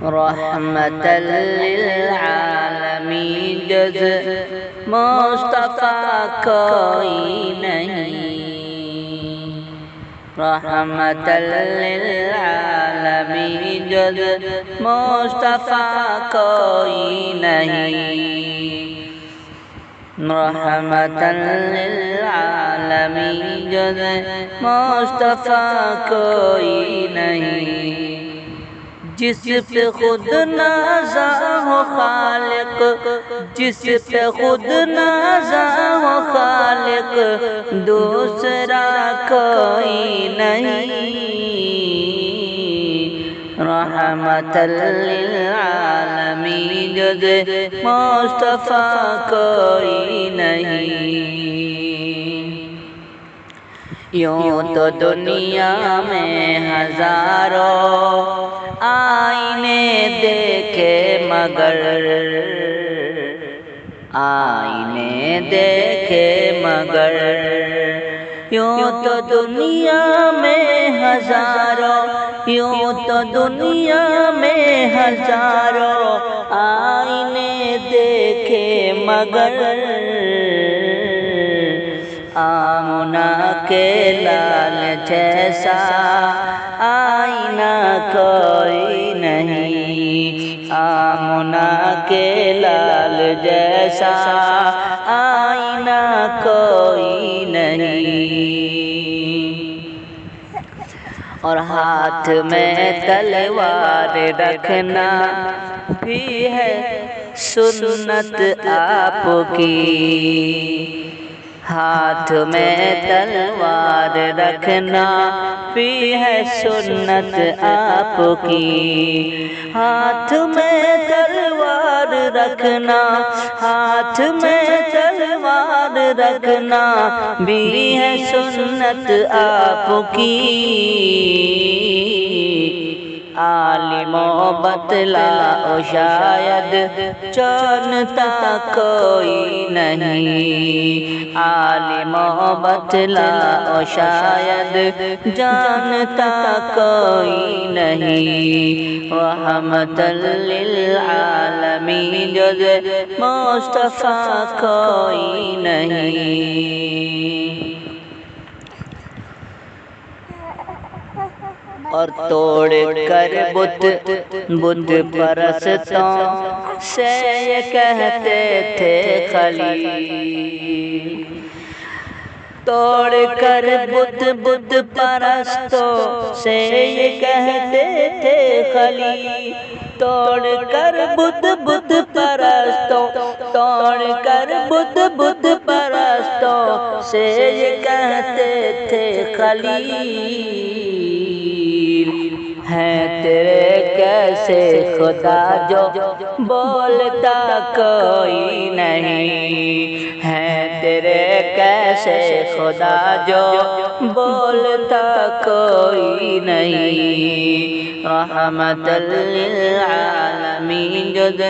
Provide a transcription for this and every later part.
رحمت للعالمین جز مصطفیٰ کوئی نہیں، رحمت للعالمین جز مصطفیٰ کوئی نہیں، رحمت للعالمین جز مصطفیٰ کوئی نہیں۔ جس پہ خود نازا ہو خالق، جس پہ خود نازا ہو خالق، دوسرا کوئی نہیں، رحمت للعالمین جز مصطفیٰ کوئی نہیں۔ یوں تو دنیا میں ہزاروں آئینے دیکھے مگر، آئینے دیکھے مگر، یوں تو دنیا میں ہزاروں، یوں تو دنیا میں ہزاروں آئینے دیکھے مگر، آمنہ کے لال جیسا آئینہ کوئی نہیں، آمنہ کے لال جیسا آئینہ کوئی نہیں۔ اور ہاتھ میں تلوار رکھنا بھی ہے سنت آپ کی، ہاتھ میں تلوار رکھنا بھی ہے سنت آپ کی، ہاتھ میں تلوار رکھنا، ہاتھ میں تلوار رکھنا بھی ہے سنت آپ کی، عالم و بتلا شاید جانتا کوئی نہیں، عالم و بتلا شاید جانتا کوئی نہیں، رحمت للعالمین جز مصطفیٰ کوئی نہیں۔ اور توڑ کر بت پرستوں سے یہ کہتے تھے خلیل، توڑ کر بت پرستوں سے یہ کہتے تھے خلیل، توڑ کر بت پرستوں، توڑ کر بت پرستوں سے یہ کہتے تھے خلیل، ہے تیرے کیسے خدا جو بولتا کوئی نہیں، ہے تیرے کیسے خدا جو بولتا کوئی نہیں، رحمت للعالمین جز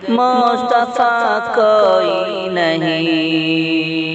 مصطفیٰ کوئی نہیں۔